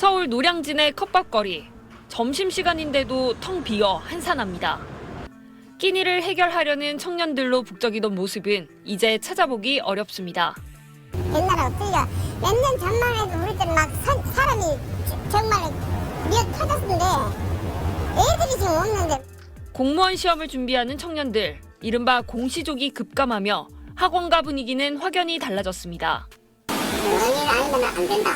서울 노량진의 컵밥거리. 점심시간인데도 텅 비어 한산합니다. 끼니를 해결하려는 청년들로 북적이던 모습은 이제 찾아보기 어렵습니다. 옛날에 없으니까 몇 년 전만 해도 우리 때는 막 사람이 정말 미어 터졌는데 애들이 지금 없는데. 공무원 시험을 준비하는 청년들, 이른바 공시족이 급감하며 학원가 분위기는 확연히 달라졌습니다. 연일 아니면 안 된다.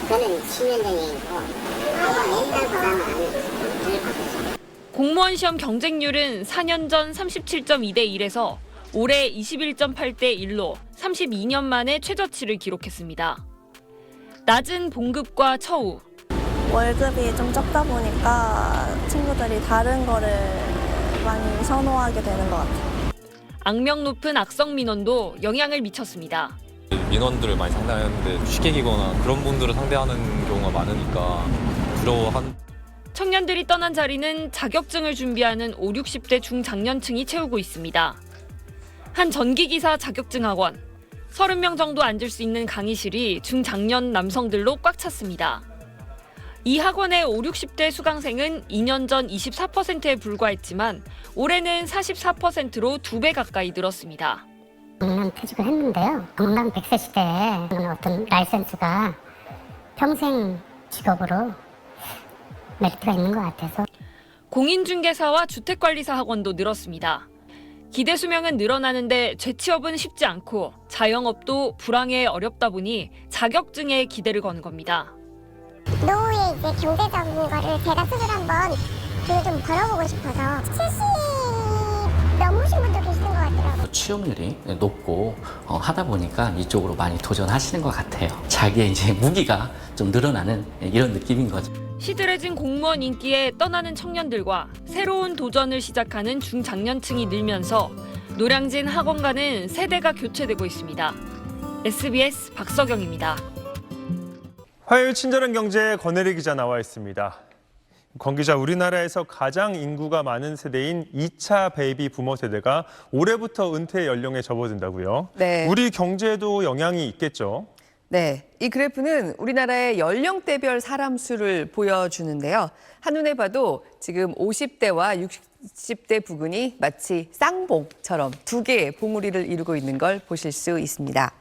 그거는 10년 전에 있고 옛날보다는 덜 바뀌었어요. 공무원 시험 경쟁률은 4년 전 37.2대 1에서 올해 21.8대 1로 32년 만에 최저치를 기록했습니다. 낮은 봉급과 처우, 월급이 좀 적다 보니까 친구들이 다른 거를 많이 선호하게 되는 것 같아요. 악명 높은 악성 민원도 영향을 미쳤습니다. 민원들을 많이 상대하는데 취객이거나 그런 분들을 상대하는 경우가 많으니까 두려워한. 청년들이 떠난 자리는 자격증을 준비하는 5, 60대 중장년층이 채우고 있습니다. 한 전기기사 자격증 학원, 30명 정도 앉을 수 있는 강의실이 중장년 남성들로 꽉 찼습니다. 이 학원의 5, 60대 수강생은 2년 전 24%에 불과했지만 올해는 44%로 2배 가까이 늘었습니다. 작년 퇴직을 했는데요. 건강 100세 시대에 어떤 라이센스가 평생 직업으로 메리트가 있는 것 같아서. 공인중개사와 주택관리사 학원도 늘었습니다. 기대 수명은 늘어나는데 재취업은 쉽지 않고 자영업도 불황에 어렵다 보니 자격증에 기대를 거는 겁니다. 노후의 이제 경제적인 거를 제가 스스로 한번 좀 벌어보고 싶어서 70 넘으신 분도 계시는 것 같더라고요. 취업률이 높고 하다 보니까 이쪽으로 많이 도전하시는 것 같아요. 자기의 이제 무기가 좀 늘어나는 이런 느낌인 거죠. 시들해진 공무원 인기에 떠나는 청년들과 새로운 도전을 시작하는 중장년층이 늘면서 노량진 학원가는 세대가 교체되고 있습니다. SBS 박서경입니다. 화요일 친절한 경제에 권혜리 기자 나와 있습니다. 권 기자, 우리나라에서 가장 인구가 많은 세대인 2차 베이비 부모 세대가 올해부터 은퇴 연령에 접어든다고요? 네. 우리 경제에도 영향이 있겠죠? 네, 이 그래프는 우리나라의 연령대별 사람 수를 보여주는데요. 한눈에 봐도 지금 50대와 60대 부근이 마치 쌍봉처럼 두 개의 봉우리를 이루고 있는 걸 보실 수 있습니다.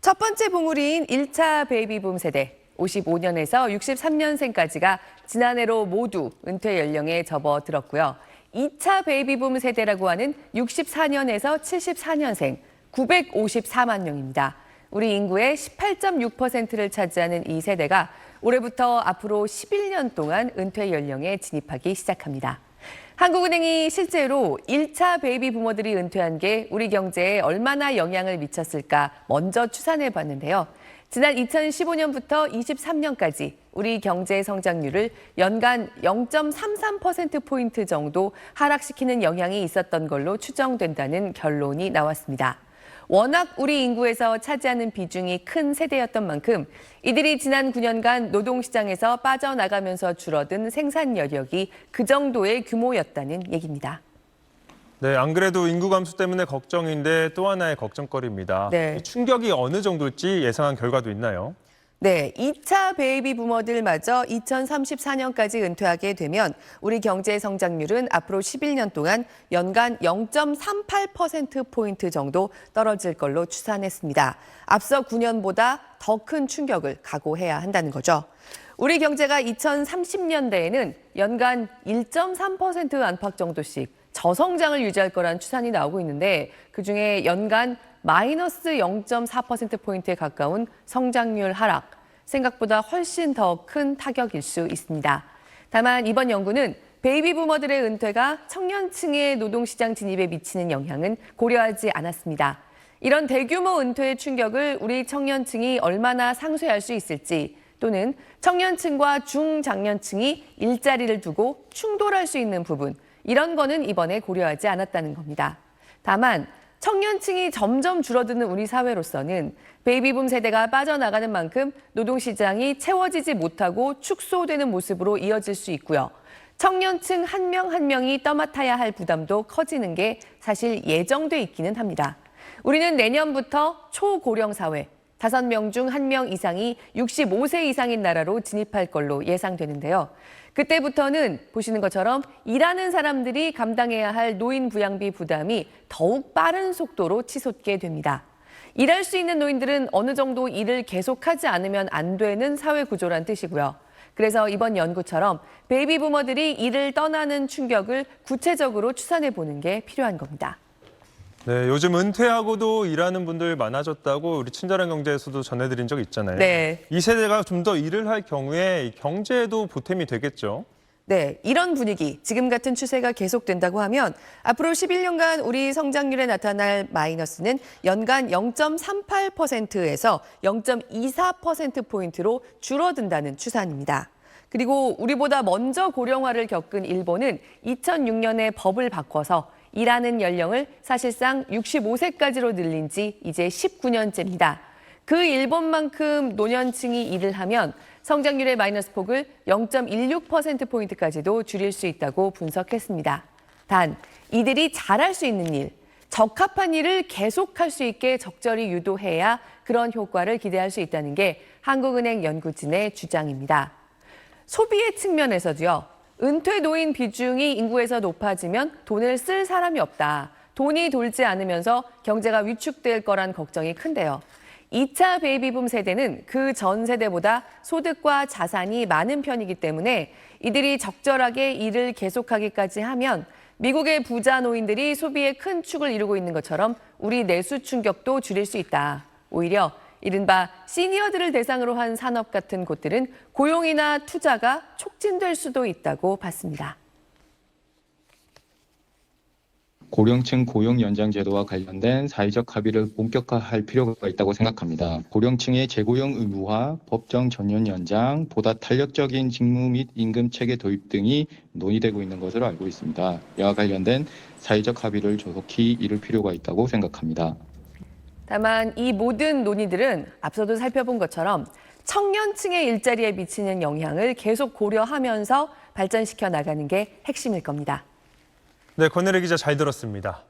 첫 번째 봉우리인 1차 베이비붐 세대, 55년에서 63년생까지가 지난해로 모두 은퇴 연령에 접어들었고요. 2차 베이비붐 세대라고 하는 64년에서 74년생, 954만 명입니다. 우리 인구의 18.6%를 차지하는 이 세대가 올해부터 앞으로 11년 동안 은퇴 연령에 진입하기 시작합니다. 한국은행이 실제로 1차 베이비 부모들이 은퇴한 게 우리 경제에 얼마나 영향을 미쳤을까 먼저 추산해 봤는데요. 지난 2015년부터 23년까지 우리 경제 성장률을 연간 0.33%포인트 정도 하락시키는 영향이 있었던 걸로 추정된다는 결론이 나왔습니다. 워낙 우리 인구에서 차지하는 비중이 큰 세대였던 만큼 이들이 지난 9년간 노동시장에서 빠져나가면서 줄어든 생산 여력이 그 정도의 규모였다는 얘기입니다. 네, 안 그래도 인구 감소 때문에 걱정인데 또 하나의 걱정거리입니다. 네. 충격이 어느 정도일지 예상한 결과도 있나요? 네, 2차 베이비 부모들마저 2034년까지 은퇴하게 되면 우리 경제 성장률은 앞으로 11년 동안 연간 0.38%포인트 정도 떨어질 걸로 추산했습니다. 앞서 9년보다 더 큰 충격을 각오해야 한다는 거죠. 우리 경제가 2030년대에는 연간 1.3% 안팎 정도씩 저성장을 유지할 거란 추산이 나오고 있는데 그중에 연간 마이너스 0.4%포인트에 가까운 성장률 하락, 생각보다 훨씬 더 큰 타격일 수 있습니다. 다만 이번 연구는 베이비 부머들의 은퇴가 청년층의 노동시장 진입에 미치는 영향은 고려하지 않았습니다. 이런 대규모 은퇴의 충격을 우리 청년층이 얼마나 상쇄할 수 있을지 또는 청년층과 중장년층이 일자리를 두고 충돌할 수 있는 부분, 이런 거는 이번에 고려하지 않았다는 겁니다. 다만 청년층이 점점 줄어드는 우리 사회로서는 베이비붐 세대가 빠져나가는 만큼 노동시장이 채워지지 못하고 축소되는 모습으로 이어질 수 있고요. 청년층 한 명 한 명이 떠맡아야 할 부담도 커지는 게 사실 예정돼 있기는 합니다. 우리는 내년부터 초고령 사회, 5명 중 1명 이상이 65세 이상인 나라로 진입할 걸로 예상되는데요. 그때부터는 보시는 것처럼 일하는 사람들이 감당해야 할 노인 부양비 부담이 더욱 빠른 속도로 치솟게 됩니다. 일할 수 있는 노인들은 어느 정도 일을 계속하지 않으면 안 되는 사회 구조란 뜻이고요. 그래서 이번 연구처럼 베이비 부머들이 일을 떠나는 충격을 구체적으로 추산해 보는 게 필요한 겁니다. 네, 요즘 은퇴하고도 일하는 분들 많아졌다고 우리 친절한 경제에서도 전해드린 적 있잖아요. 네. 이 세대가 좀 더 일을 할 경우에 경제에도 보탬이 되겠죠. 네, 이런 분위기, 지금 같은 추세가 계속된다고 하면 앞으로 11년간 우리 성장률에 나타날 마이너스는 연간 0.38%에서 0.24%포인트로 줄어든다는 추산입니다. 그리고 우리보다 먼저 고령화를 겪은 일본은 2006년에 법을 바꿔서 일하는 연령을 사실상 65세까지로 늘린 지 이제 19년째입니다. 그 일본만큼 노년층이 일을 하면 성장률의 마이너스 폭을 0.16%포인트까지도 줄일 수 있다고 분석했습니다. 단, 이들이 잘할 수 있는 일, 적합한 일을 계속할 수 있게 적절히 유도해야 그런 효과를 기대할 수 있다는 게 한국은행 연구진의 주장입니다. 소비의 측면에서도요. 은퇴 노인 비중이 인구에서 높아지면 돈을 쓸 사람이 없다. 돈이 돌지 않으면서 경제가 위축될 거란 걱정이 큰데요. 2차 베이비붐 세대는 그 전 세대보다 소득과 자산이 많은 편이기 때문에 이들이 적절하게 일을 계속하기까지 하면 미국의 부자 노인들이 소비에 큰 축을 이루고 있는 것처럼 우리 내수 충격도 줄일 수 있다. 오히려 이른바 시니어들을 대상으로 한 산업 같은 곳들은 고용이나 투자가 촉진될 수도 있다고 봤습니다. 고령층 고용 연장 제도와 관련된 사회적 합의를 본격화할 필요가 있다고 생각합니다. 고령층의 재고용 의무화, 법정 전년 연장, 보다 탄력적인 직무 및 임금 체계 도입 등이 논의되고 있는 것으로 알고 있습니다. 이와 관련된 사회적 합의를 조속히 이룰 필요가 있다고 생각합니다. 다만 이 모든 논의들은 앞서도 살펴본 것처럼 청년층의 일자리에 미치는 영향을 계속 고려하면서 발전시켜 나가는 게 핵심일 겁니다. 네, 권혜리 기자 잘 들었습니다.